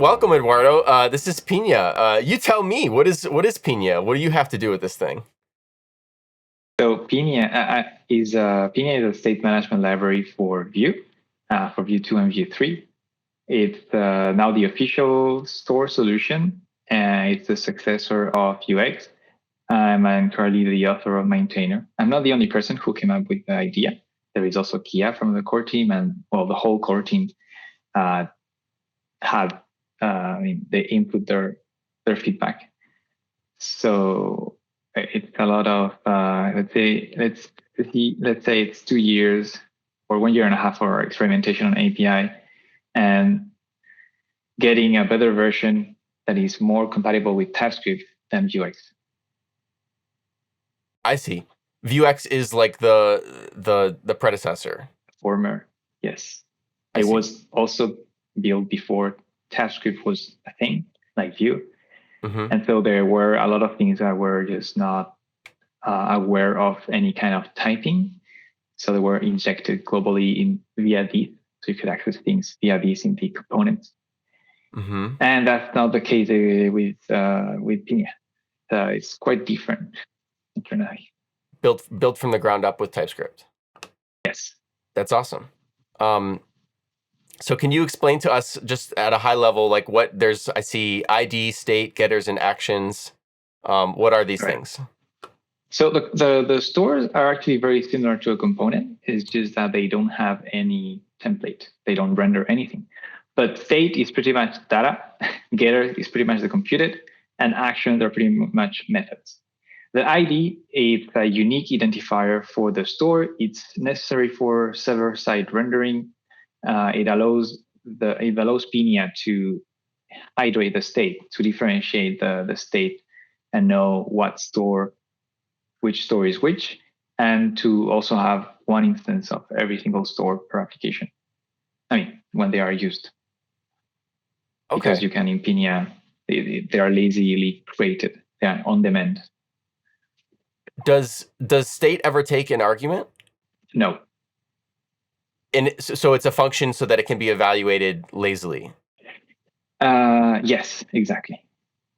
welcome, Eduardo. This is Pina. You tell me, what is Pina? What do you have to do with this thing? So Pina is a state management library for Vue, for Vue 2 and Vue 3. It's now the official store solution, and it's the successor of Vuex. I'm currently the author or maintainer. I'm not the only person who came up with the idea. There is also Kia from the core team, and the whole core team they input their feedback. So it's a lot of let's say it's 2 years or 1 year and a half for experimentation on API and getting a better version that is more compatible with TypeScript than Vuex. I see. Vuex is like the predecessor. Former, yes. It was also built before TypeScript was a thing, like Vue. Mm-hmm. And so there were a lot of things that were just not aware of any kind of typing. So they were injected globally via this. So you could access things via this in the components. Mm-hmm. And that's not the case with Pina. It's quite different internally. Built from the ground up with TypeScript. Yes. That's awesome. So can you explain to us just at a high level, like I see ID, state, getters, and actions. What are these things? So the stores are actually very similar to a component. It's just that they don't have any template. They don't render anything. But state is pretty much data. Getter is pretty much the computed. And actions are pretty much methods. The ID is a unique identifier for the store. It's necessary for server-side rendering. It allows Pina to hydrate the state, to differentiate the state and know which store is which, and to also have one instance of every single store per application. I mean, when they are used. Okay. Because you can in Pina, they are lazily created. They are on demand. Does state ever take an argument? No. And so it's a function so that it can be evaluated lazily. Yes, exactly.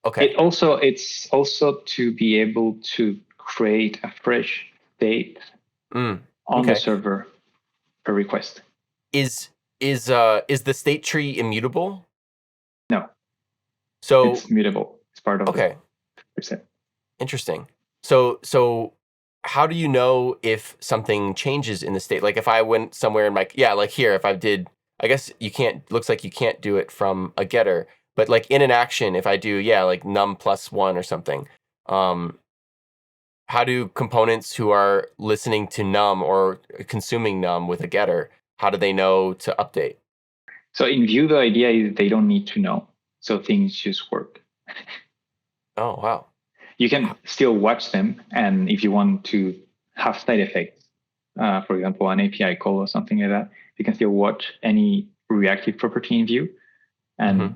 Okay. It's also to be able to create a fresh state on the server per request. Is the state tree immutable? No. So it's mutable. It's part of the percent. Interesting. So how do you know if something changes in the state? Like if I went somewhere and like here, if I did, I guess looks like you can't do it from a getter, but like in an action, if I do, like num +1 or something, how do components who are listening to num or consuming num with a getter, how do they know to update? So in Vue, the idea is they don't need to know. So things just work. Oh, wow. You can still watch them. And if you want to have side effects, for example, an API call or something like that, you can still watch any reactive property in Vue and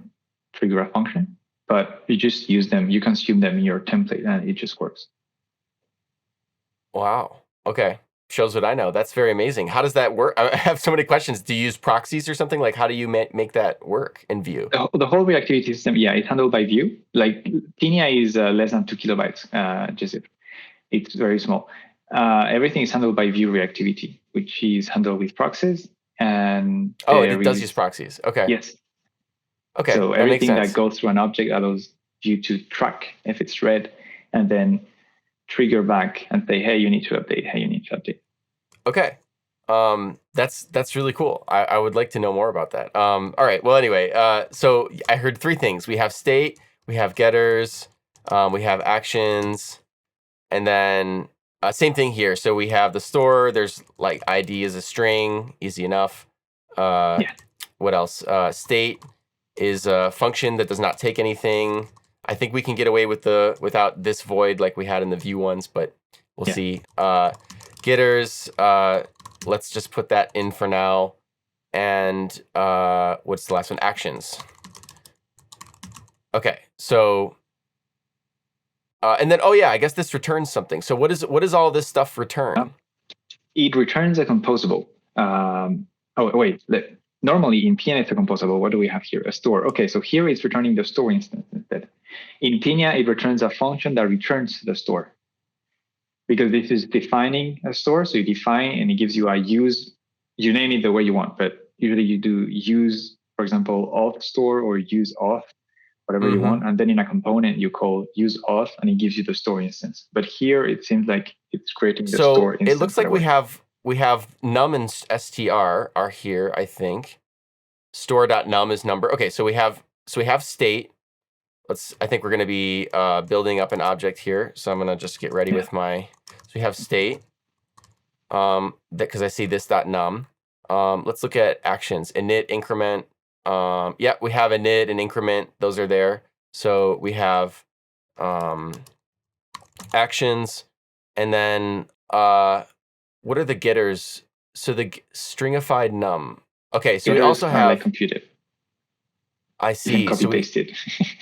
trigger a function. But you just use them, you consume them in your template, and it just works. Wow. Okay. Shows what I know. That's very amazing. How does that work? I have so many questions. Do you use proxies or something? Like, how do you make that work in Vue? The whole reactivity system, it's handled by Vue. Like, Pina is less than 2 kilobytes, it's very small. Everything is handled by Vue reactivity, which is handled with proxies. And it does use proxies. Okay. Yes. Okay. So everything that goes through an object allows Vue to track if it's read, and then trigger back and say, hey, you need to update. Hey, you need to update. Okay. That's really cool. I would like to know more about that. All right. Well, anyway, so I heard 3 things. We have state, we have getters, we have actions, and then same thing here. So we have the store. There's like ID is a string, easy enough. What else? State is a function that does not take anything. I think we can get away without this void like we had in the Vue ones, but we'll see. Getters, let's just put that in for now. And what's the last one? Actions. Okay, so and then I guess this returns something. So what does all this stuff return? It returns a composable. normally in Pinia it's a composable. What do we have here? A store. Okay, so here it's returning the store instance instead. In Pinia, it returns a function that returns the store. Because this is defining a store, so you define and it gives you a use. You name it the way you want, but usually you do use, for example, auth store or use auth, whatever you want. And then in a component, you call use auth and it gives you the store instance. But here it seems like it's creating the store instance. So it looks like we have num and str are here, I think. Store.num is number. Okay, so we have state. I think we're going to be building up an object here. So I'm going to just get ready with my, so we have state, because I see this .num. Let's look at actions, init, increment. Yeah, we have init and increment. Those are there. So we have actions, and then what are the getters? So the stringified num. Okay, so getters we also have like computed. I see. So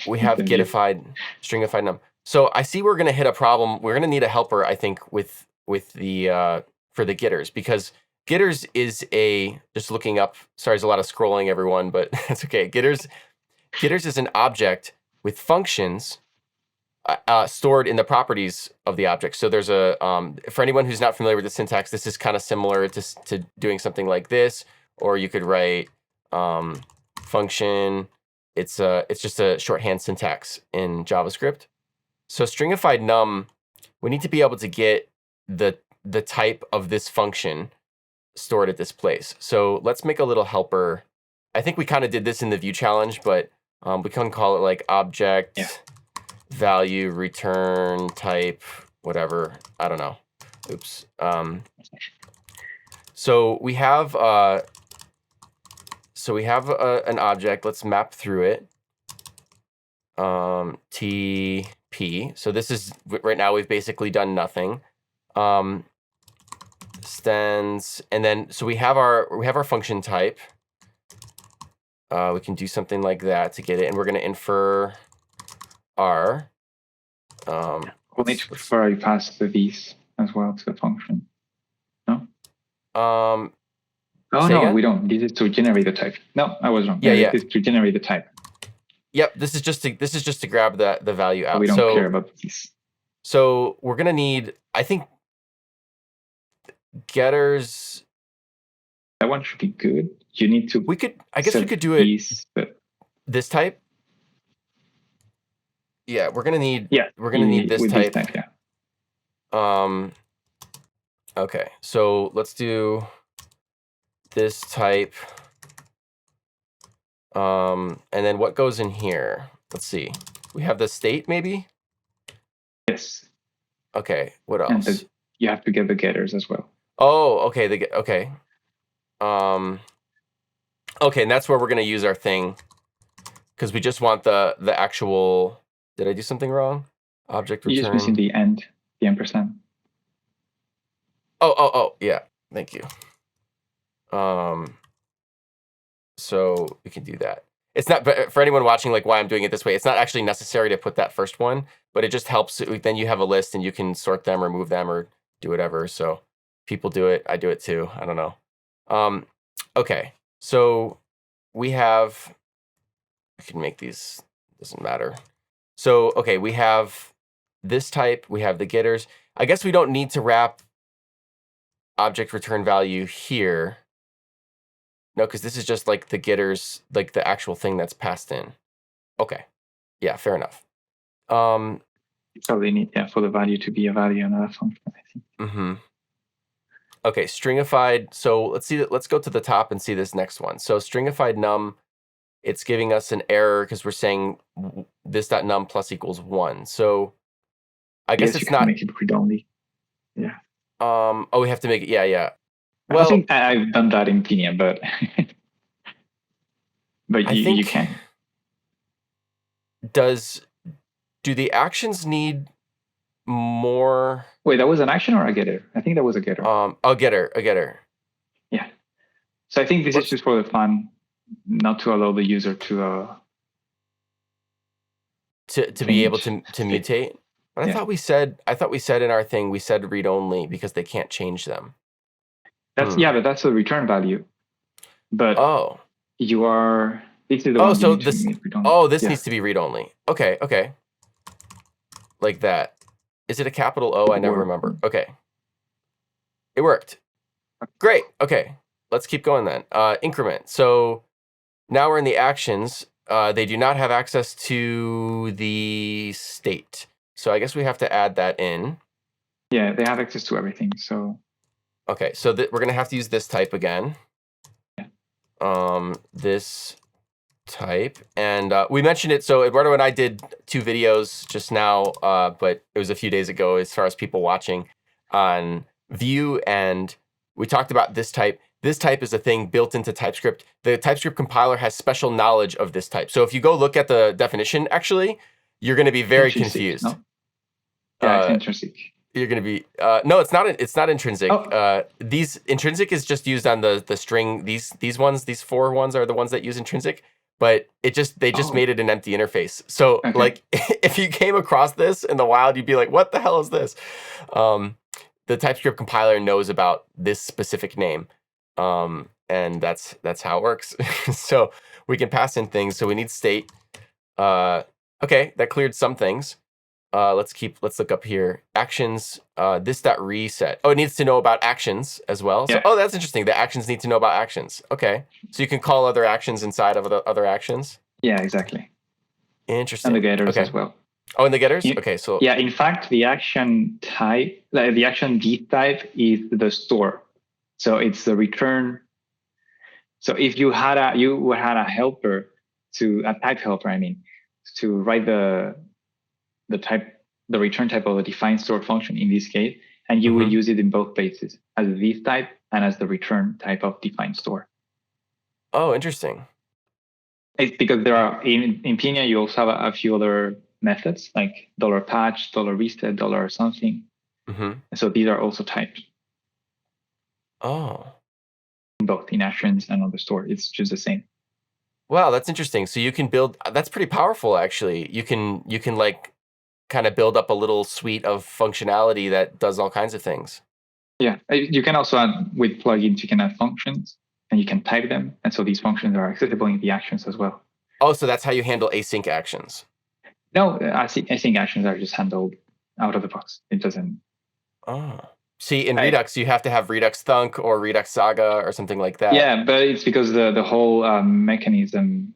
we have getified, stringified num. So I see we're going to hit a problem. We're going to need a helper, I think, with the for the getters, because getters is just looking up. Sorry, there's a lot of scrolling, everyone, but it's okay. Getters is an object with functions stored in the properties of the object. So there's a for anyone who's not familiar with the syntax, this is kind of similar to doing something like this, or you could write function. It's just a shorthand syntax in JavaScript. So stringified num, we need to be able to get the type of this function stored at this place. So let's make a little helper. I think we kind of did this in the view challenge, but we can call it like object value return type whatever. I don't know. Oops. So we have an object. Let's map through it. TP. So this is right now we've basically done nothing. Stends, and then so we have our function type. We can do something like that to get it, and we're going to infer R. We'll need to prefer you pass these as well to the function. No. Oh no, we don't. This is to generate the type. No, I was wrong. Yeah. This is to generate the type. Yep. This is just to grab the value out. We don't care about these. So we're gonna need, I think, getters. That one should be good. You need to. I guess we could do it. This type. Yeah, we're gonna need. Yeah, we're gonna need this type. This type. Yeah. Okay, so let's do this type. And then what goes in here? Let's see. We have the state, maybe? Yes. Okay, what else? And you have to get the getters as well. Oh, okay. Okay. Okay, and that's where we're gonna use our thing, because we just want the actual. Did I do something wrong? Object return. You're just missing the end, the ampersand. Oh, yeah. Thank you. So we can do that. It's not, but for anyone watching, like why I'm doing it this way, it's not actually necessary to put that first one, but it just helps. Then you have a list and you can sort them or move them or do whatever. So people do it. I do it too. I don't know. Okay. So we have, I can make these, doesn't matter. So, okay, we have this type, we have the getters. I guess we don't need to wrap object return value here. No, because this is just like the getters, like the actual thing that's passed in. Okay. Yeah, fair enough. You probably need for the value to be a value in another function, I think. Mm-hmm. Okay, stringified. So let's go to the top and see this next one. So stringified num, it's giving us an error because we're saying this.num plus equals 1. So I guess it's not. Make it read-only. Yeah. Oh, we have to make it. Yeah. Well, I think I've done that in Pinia, but you can. Do the actions need more? Wait, that was an action or a getter? I think that was a getter. A getter. Yeah. So I think this is just for the fun, not to allow the user to be able to mutate. But I thought we said in our thing we said read only because they can't change them. That's but that's a return value. But You are. This is the Oh, one so you need to this. make read only. Oh, this Yeah. needs to be read only. Okay, okay. Like that. Is it a capital O? I never Or- remember. Okay. It worked. Great. Okay. Let's keep going then. Increment. So now we're in the actions. They do not have access to the state. So I guess we have to add that in. Yeah, they have access to everything. So Okay, so we're going to have to use this type again. Yeah. This type. And we mentioned it. So Eduardo and I did 2 videos just now, but it was a few days ago as far as people watching on Vue. And we talked about this type. This type is a thing built into TypeScript. The TypeScript compiler has special knowledge of this type. So if you go look at the definition, actually, you're going to be very intrinsic, confused. no? Yeah, it's intrinsic. You're going to be no, it's not. It's not intrinsic. Oh. These intrinsic is just used on the string. These ones, these 4 ones are the ones that use intrinsic. But they just made it an empty interface. So Okay. like if you came across this in the wild, you'd be like, what the hell is this? The TypeScript compiler knows about this specific name. And that's how it works. So we can pass in things. So we need state. Okay, that cleared some things. Let's look up here. Actions, this dot reset. Oh, it needs to know about actions as well. So, Yeah. oh, that's interesting. The actions need to know about actions. Okay. So you can call other actions inside of the other actions. Yeah, exactly. Interesting. And the getters okay. as well. Oh, and the getters? Yeah. Okay, so. Yeah, in fact, the action type, the action D type is the store. So it's the return. So if you had a helper a type helper, I mean, to write the return type of a defined store function in this case, and you will use it in both places as this type and as the return type of defined store. Oh, interesting. It's because there are in Pinia you also have a few other methods like $patch, $reset, $something. So these are also typed. Oh. Both in actions and on the store, it's just the same. Wow, that's interesting. So you can build. That's pretty powerful, actually. You can like kind of build up a little suite of functionality that does all kinds of things. Yeah, you can also add with plugins. You can add functions and you can type them, and so these functions are accessible in the actions as well. Oh, so that's how you handle async actions. No, async actions are just handled out of the box. It doesn't. Oh. See, in Redux, you have to have Redux Thunk or Redux Saga or something like that. Yeah, but it's because the whole mechanism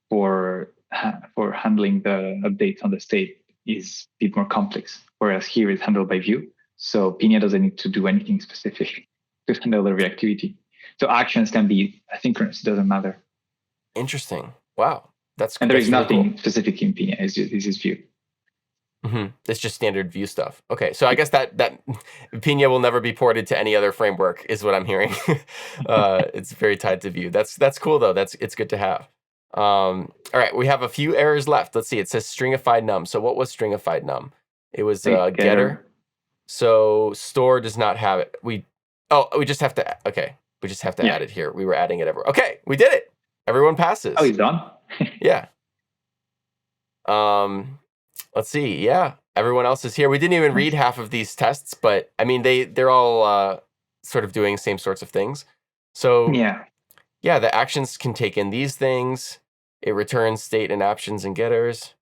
for handling the updates on the state is a bit more complex, whereas here it's handled by Vue. So Pinia doesn't need to do anything specific to handle the reactivity. So actions can be asynchronous, it doesn't matter. Interesting. Wow. And there is really nothing cool. specific in Pinia, this is Vue. It's just standard Vue stuff. Okay, so I guess that Pinia will never be ported to any other framework, is what I'm hearing. It's very tied to Vue. That's cool though. It's good to have. All right, we have a few errors left. Let's see. It says stringified num. So what was stringified num? It was getter. So store does not have it. We just have to. Okay, we just have to add it here. We were adding it everywhere. Okay, we did it. Everyone passes. Oh, he's done. Yeah. Let's see. Yeah, everyone else is here. We didn't even read half of these tests, but I mean, they're all sort of doing same sorts of things. So yeah, the actions can take in these things. It returns state and actions and getters.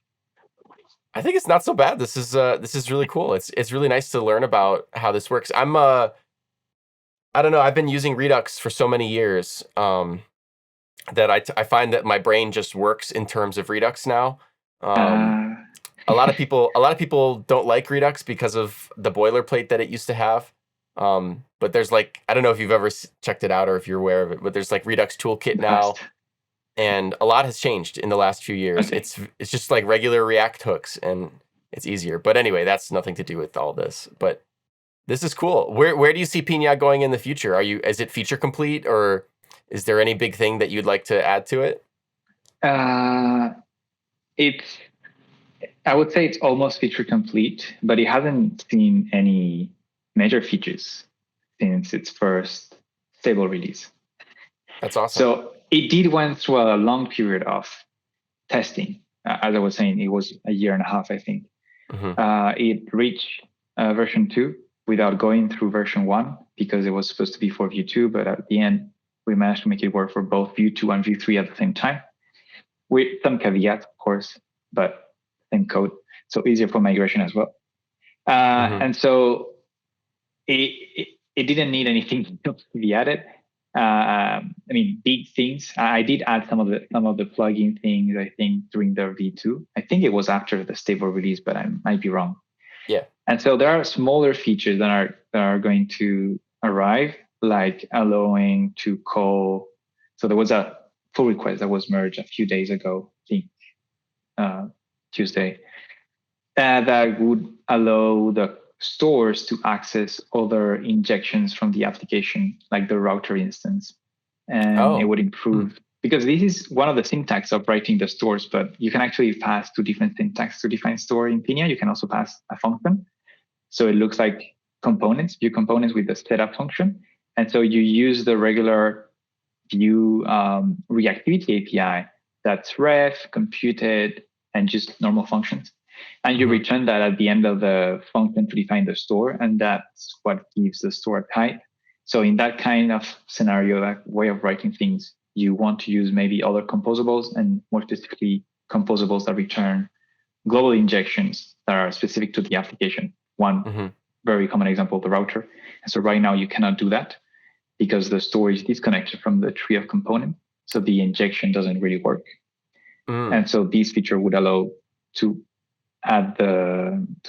I think it's not so bad. This is really cool. It's really nice to learn about how this works. I don't know. I've been using Redux for so many years that I find that my brain just works in terms of Redux now. A lot of people don't like Redux because of the boilerplate that it used to have. But there's like, I don't know if you've ever checked it out or if you're aware of it, but there's like Redux Toolkit now, and a lot has changed in the last few years. Okay. It's just like regular React hooks, and it's easier. But anyway, that's nothing to do with all this. But this is cool. Where do you see Pinia going in the future? Is it feature complete, or is there any big thing that you'd like to add to it? I would say it's almost feature complete, but it hasn't seen any major features since its first stable release. That's awesome. So it did went through a long period of testing. As I was saying, it was a year and a half, I think. It reached version 2 without going through version 1 because it was supposed to be for Vue 2, but at the end, we managed to make it work for both Vue 2 and Vue 3 at the same time, with some caveats, of course, but same code, so easier for migration as well. And so it didn't need anything to be added. I mean, big things. I did add some of the plugin things, I think, during the V2. I think it was after the stable release, but I might be wrong. Yeah. And so there are smaller features that are going to arrive, like allowing to call. So there was a pull request that was merged a few days ago, I think Tuesday, that would allow the stores to access other injections from the application, like the router instance. And it would improve, because this is one of the syntax of writing the stores, but you can actually pass two different syntax to define store in Pinia. You can also pass a function. So it looks like components, Vue components with the setup function. And so you use the regular Vue reactivity API that's ref, computed, and just normal functions. And you return that at the end of the function to define the store, and that's what gives the store a type. So in that kind of scenario, that way of writing things, you want to use maybe other composables, and more specifically, composables that return global injections that are specific to the application. One very common example, the router. And so right now you cannot do that because the store is disconnected from the tree of component. So the injection doesn't really work. And so this feature would allow to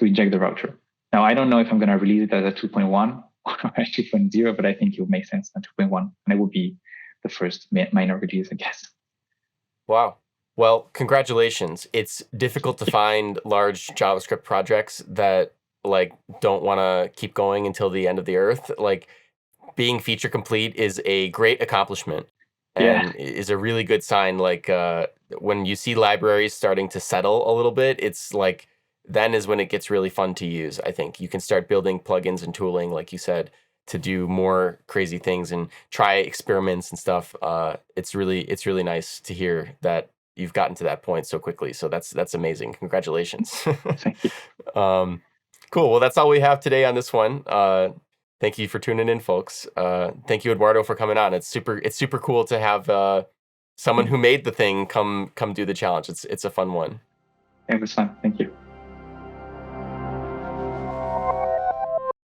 inject the router. Now, I don't know if I'm going to release it as a 2.1 or a 2.0, but I think it would make sense at 2.1. And it would be the first minor release, I guess. Wow. Well, congratulations. It's difficult to find large JavaScript projects that like don't want to keep going until the end of the earth. Like being feature complete is a great accomplishment and is a really good sign. Like when you see libraries starting to settle a little bit, it's like then is when it gets really fun to use. I think you can start building plugins and tooling, like you said, to do more crazy things and try experiments and stuff. It's really nice to hear that you've gotten to that point so quickly. So that's amazing. Congratulations. Thank you. Cool. Well, that's all we have today on this one. Thank you for tuning in, folks. Thank you, Eduardo, for coming on. It's super cool to have someone who made the thing come do the challenge. It's a fun one. It was fun. Thank you.